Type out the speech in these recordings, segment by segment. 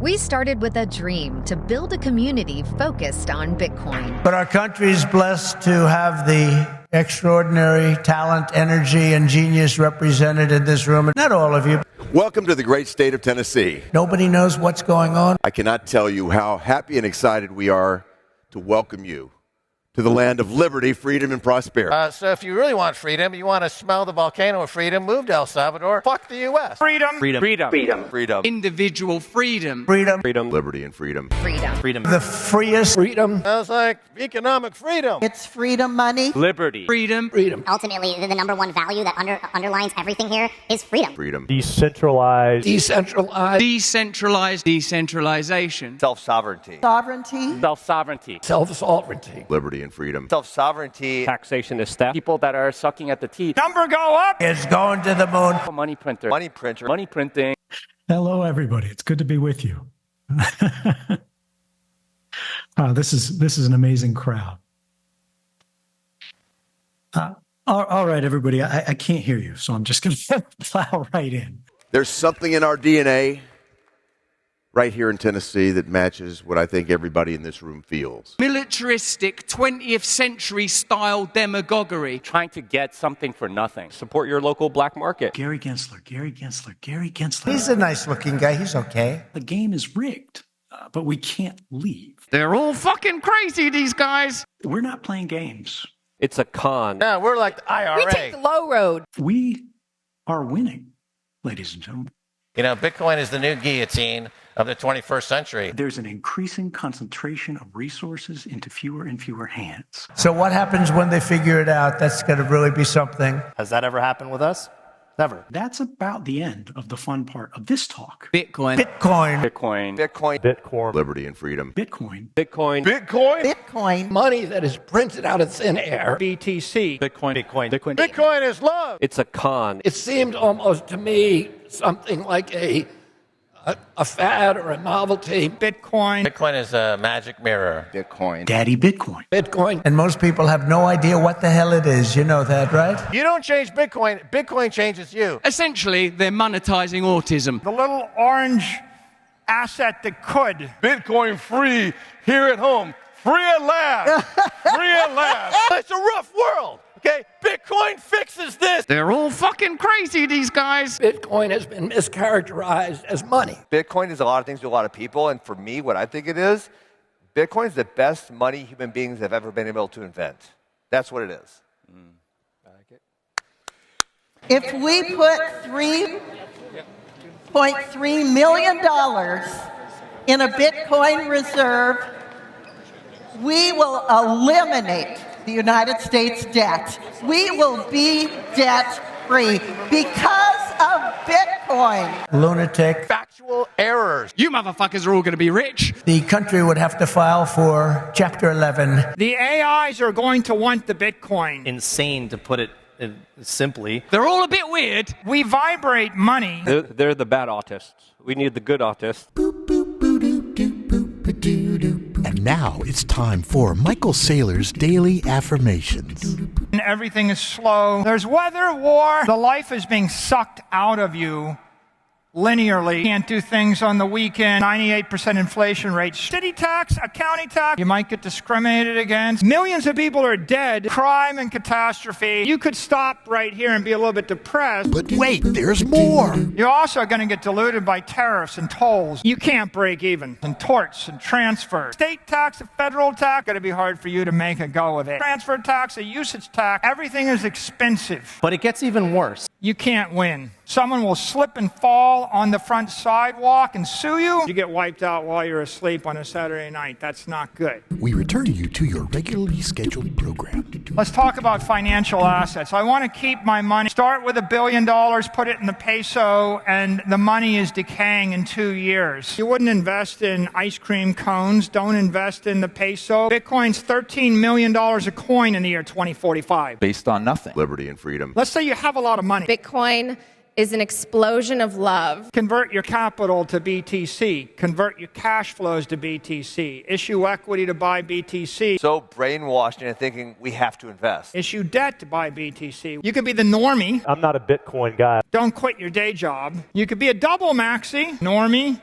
We started with a dream to build a community focused on Bitcoin. But our country is blessed to have the extraordinary talent, energy, and genius represented in this room. Not all of you. Welcome to the great state of Tennessee. Nobody knows what's going on. I cannot tell you how happy and excited we are to welcome you to the land of liberty, freedom, and prosperity. So if you really want freedom, you want to smell the volcano of freedom, move to El Salvador, fuck the U.S. Freedom. Freedom. Freedom. Freedom. Freedom. Individual freedom. Freedom. Freedom. Liberty and freedom. Freedom. Freedom. The freest. Freedom. Sounds like economic freedom. It's freedom money. Liberty. Freedom. Freedom. Ultimately, the number one value that underlines everything here is freedom. Freedom. Decentralized. Decentralized. Decentralized. Decentralization. Self-sovereignty. Sovereignty. Self-sovereignty. Self-sovereignty. Liberty and freedom. Self-sovereignty. Taxation is theft. People that are sucking at the teeth. Number go up. It's going to the moon. Money printer. Money printer. Money printing. Hello, everybody. It's good to be with you. This is an amazing crowd. All right, everybody. I can't hear you, so I'm just going to plow right in. There's something in our DNA right here in Tennessee that matches what I think everybody in this room feels. Militaristic 20th century style demagoguery. Trying to get something for nothing. Support your local black market. Gary Gensler. He's a nice looking guy. He's okay. The game is rigged, but we can't leave. They're all fucking crazy, these guys. We're not playing games. It's a con. Yeah, we're like the IRA. We take the low road. We are winning, ladies and gentlemen. You know, Bitcoin is the new guillotine of the 21st century. There's an increasing concentration of resources into fewer and fewer hands. So what happens when they figure it out? That's going to really be something. Has that ever happened with us? Never. That's about the end of the fun part of this talk. Bitcoin. Bitcoin. Bitcoin. Bitcoin. Bitcoin. Liberty and freedom. Bitcoin. Bitcoin. Bitcoin. Bitcoin. Money that is printed out of thin air. BTC. Bitcoin. Bitcoin. Bitcoin. Bitcoin is love. It's a con. It seemed almost to me something like a fad or a novelty. Bitcoin. Bitcoin is a magic mirror. Bitcoin. Daddy Bitcoin. Bitcoin. And most people have no idea what the hell it is. You know that, right? You don't change Bitcoin, Bitcoin changes you. Essentially, they're monetizing autism. The little orange asset that could. Bitcoin free here at home. Free at last. Free at last. It's a rough world, okay? Bitcoin fixes this. They're all fucking crazy, these guys. Bitcoin has been mischaracterized as money. Bitcoin is a lot of things to a lot of people, and for me, what I think it is, Bitcoin is the best money human beings have ever been able to invent. That's what it is. If we put $3.3 million in a Bitcoin reserve, we will eliminate the United States debt. We will be debt-free because of Bitcoin. Lunatic. Factual errors. You motherfuckers are all going to be rich. The country would have to file for Chapter 11. The AIs are going to want the Bitcoin. Insane, to put it simply. They're all a bit weird. We vibrate money. They're the bad autists. We need the good autists. And now it's time for Michael Saylor's Daily Affirmations. Everything is slow. There's weather, war. The life is being sucked out of you linearly. Can't do things on the weekend. 98% inflation rate. City tax, a county tax. You might get discriminated against. Millions of people are dead. Crime and catastrophe. You could stop right here and be a little bit depressed. But wait, there's more. You're also going to get diluted by tariffs and tolls. You can't break even. And torts and transfers. State tax and federal tax. Going to be hard for you to make a go of it. Transfer tax, a usage tax. Everything is expensive. But it gets even worse. You can't win. Someone will slip and fall on the front sidewalk and sue you. You get wiped out while you're asleep on a Saturday night. That's not good. We return you to your regularly scheduled program. Let's talk about financial assets. I want to keep my money. Start with $1 billion, put it in the peso, and the money is decaying in 2 years. You wouldn't invest in ice cream cones. Don't invest in the peso. Bitcoin's $13 million a coin in the year 2045. Based on nothing. Liberty and freedom. Let's say you have a lot of money. Bitcoin is an explosion of love. Convert your capital to BTC. Convert your cash flows to BTC. Issue equity to buy BTC. So brainwashed into thinking we have to invest. Issue debt to buy BTC. You could be the normie. I'm not a Bitcoin guy. Don't quit your day job. You could be a double maxi. Normie,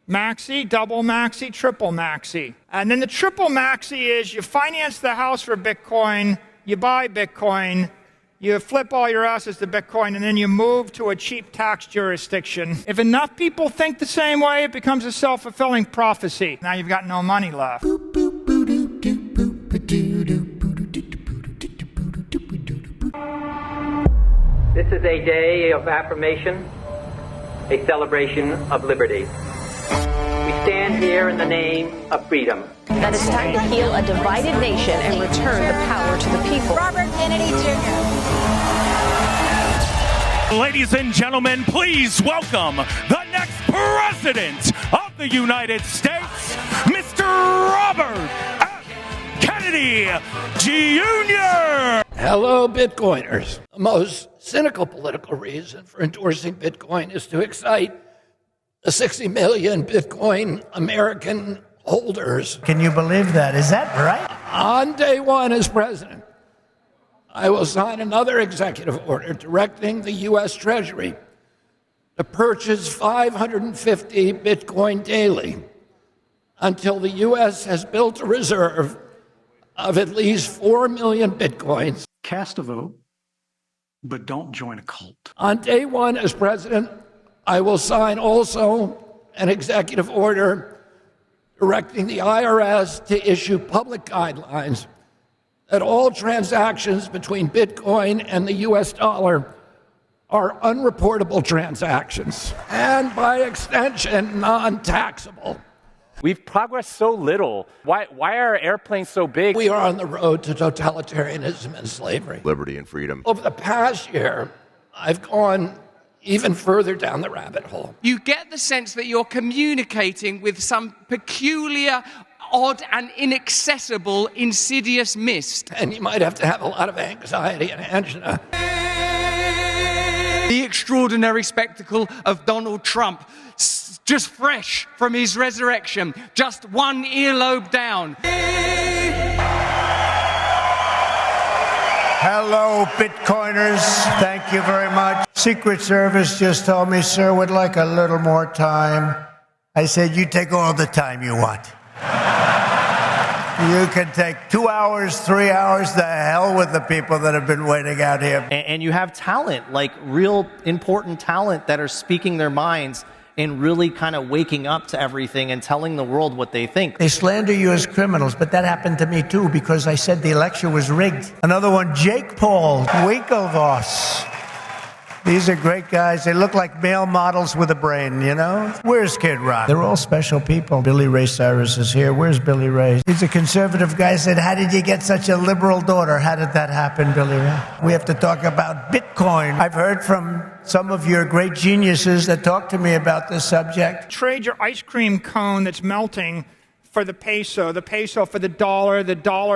Maxi, double maxi, triple maxi. And then the triple maxi is you finance the house for Bitcoin, you buy Bitcoin, you flip all your assets to Bitcoin, and then you move to a cheap tax jurisdiction. If enough people think the same way, it becomes a self-fulfilling prophecy. Now you've got no money left. This is a day of affirmation, a celebration of liberty. We stand here in the name of freedom. That it's time to heal a divided nation and return the power to the people. Robert Kennedy Jr. Ladies and gentlemen, please welcome the next president of the United States, Mr. Robert F. Kennedy Jr. Hello, Bitcoiners. The most cynical political reason for endorsing Bitcoin is to excite the 60 million Bitcoin American holders. Can you believe that? Is that right? On day one as president, I will sign another executive order directing the U.S. Treasury to purchase 550 Bitcoin daily until the U.S. has built a reserve of at least 4 million Bitcoins. Cast a vote, but don't join a cult. On day one as president, I will sign also an executive order directing the IRS to issue public guidelines that all transactions between Bitcoin and the US dollar are unreportable transactions and, by extension, non-taxable. We've progressed so little. Why are airplanes so big? We are on the road to totalitarianism and slavery. Liberty and freedom. Over the past year, I've gone even further down the rabbit hole. You get the sense that you're communicating with some peculiar, odd and inaccessible, insidious mist. And you might have to have a lot of anxiety and angina. The extraordinary spectacle of Donald Trump, just fresh from his resurrection, just one earlobe down. Hello, Bitcoiners. Thank you very much. Secret Service just told me, sir, would like a little more time. I said, you take all the time you want. You can take 2 hours, 3 hours, the hell with the people that have been waiting out here. And you have talent, like real important talent that are speaking their minds and really kind of waking up to everything and telling the world what they think. They slander you as criminals, but that happened to me too because I said the election was rigged. Another one, Jake Paul, Winklevoss. These are great guys. They look like male models with a brain, you know? Where's Kid Rock? They're all special people. Billy Ray Cyrus is here. Where's Billy Ray? He's a conservative guy. Said, how did you get such a liberal daughter? How did that happen, Billy Ray? We have to talk about Bitcoin. I've heard from some of your great geniuses that talk to me about this subject. Trade your ice cream cone that's melting for the peso for the dollar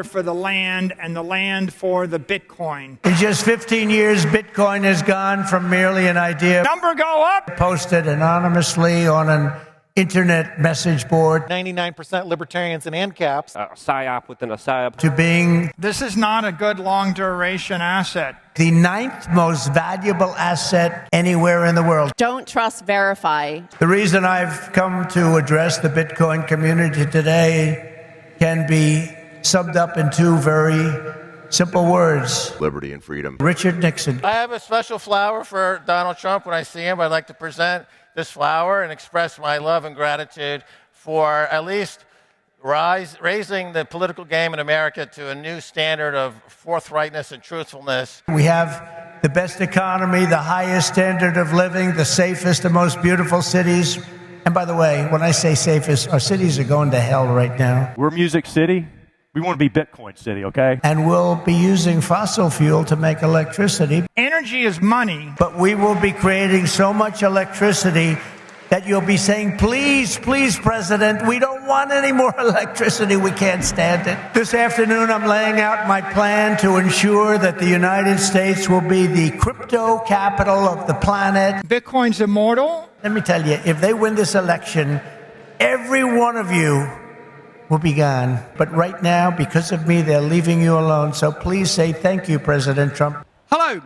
for the land, and the land for the Bitcoin. In just 15 years, Bitcoin has gone from merely an idea. Number go up. Posted anonymously on an internet message board. 99% libertarians and ANCAPs. PSYOP within a PSYOP. To being... This is not a good long-duration asset. The 9th most valuable asset anywhere in the world. Don't trust, verify. The reason I've come to address the Bitcoin community today can be summed up in 2 very simple words. Liberty and freedom. Richard Nixon. I have a special flower for Donald Trump. When I see him, I'd like to present this flower and express my love and gratitude for at least raising the political game in America to a new standard of forthrightness and truthfulness. We have the best economy, the highest standard of living, the safest and most beautiful cities. And by the way, when I say safest, our cities are going to hell right now. We're Music City. We want to be Bitcoin City, okay? And we'll be using fossil fuel to make electricity. Energy is money. But we will be creating so much electricity that you'll be saying, please, please, President, we don't want any more electricity. We can't stand it. This afternoon, I'm laying out my plan to ensure that the United States will be the crypto capital of the planet. Bitcoin's immortal. Let me tell you, if they win this election, every one of you will be gone. But right now, because of me, they're leaving you alone. So please say thank you, President Trump. Hello.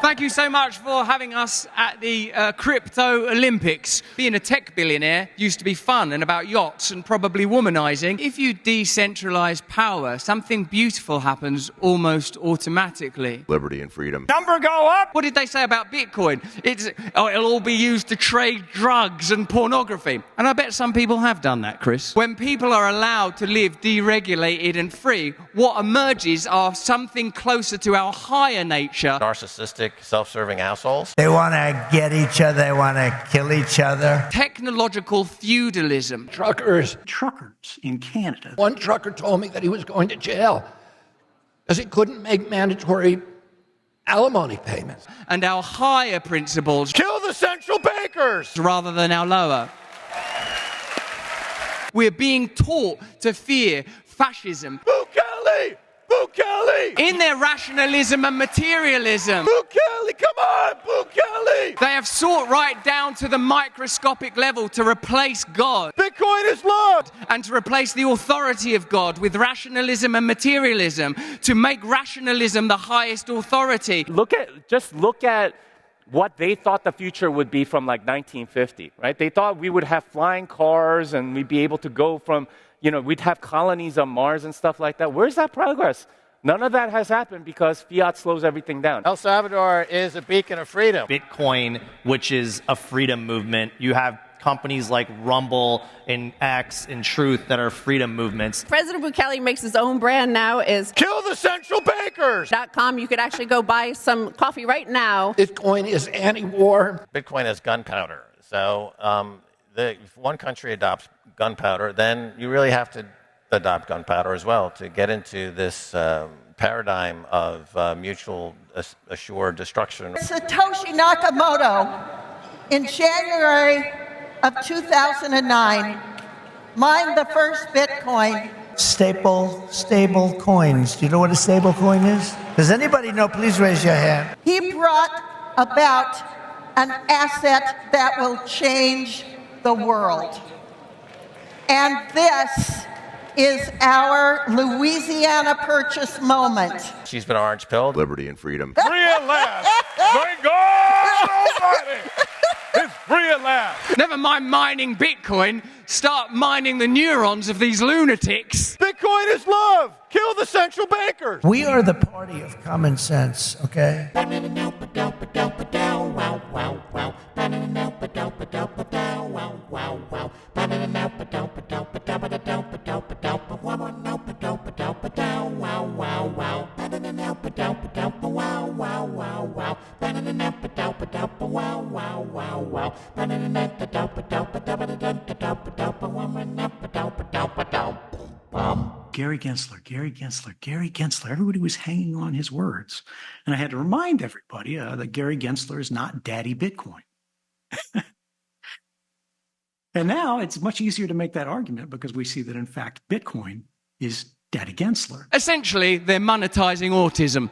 Thank you so much for having us at the Crypto Olympics. Being a tech billionaire used to be fun and about yachts and probably womanizing. If you decentralize power, something beautiful happens almost automatically. Liberty and freedom. Number go up. What did they say about Bitcoin? It'll all be used to trade drugs and pornography. And I bet some people have done that, Chris. When people are allowed to live deregulated and free, what emerges are something closer to our higher nature. Narcissistic, self-serving assholes. They want to get each other. They want to kill each other. Technological feudalism. Truckers in Canada. One trucker told me that he was going to jail because he couldn't make mandatory alimony payments. And our higher principles. Kill the central bankers! Rather than our lower. We're being taught to fear fascism. Bukele! Bukele! In their rationalism and materialism. Bukele, come on, Bukele! They have sought right down to the microscopic level to replace God. Bitcoin is love! And to replace the authority of God with rationalism and materialism. To make rationalism the highest authority. Look at what they thought the future would be from like 1950, right? They thought we would have flying cars and we'd be able to go from, we'd have colonies on Mars and stuff like that. Where's that progress? None of that has happened because fiat slows everything down. El Salvador is a beacon of freedom. Bitcoin, which is a freedom movement. You have companies like Rumble and X and Truth that are freedom movements. President Bukele makes his own brand now is Kill the central bankers! .com. You could actually go buy some coffee right now. Bitcoin is anti-war. Bitcoin is gunpowder. So if one country adopts gunpowder, then you really have to adopt gunpowder as well to get into this paradigm of mutual assured destruction. Satoshi Nakamoto, in January of 2009, mined the first Bitcoin. Stable coins. Do you know what a stable coin is? Does anybody know? Please raise your hand. He brought about an asset that will change the world. And this is our Louisiana Purchase moment. She's been orange-pilled. Liberty and freedom. Free at last! Thank God Almighty! It's free at last! Never mind mining Bitcoin, start mining the neurons of these lunatics. Bitcoin is love! Kill the central bankers! We are the party of common sense, okay? Gary Gensler. Everybody was hanging on his words. And I had to remind everybody that Gary Gensler is not Daddy Bitcoin. And now it's much easier to make that argument because we see that, in fact, Bitcoin is Daddy Gensler. Essentially, they're monetizing autism.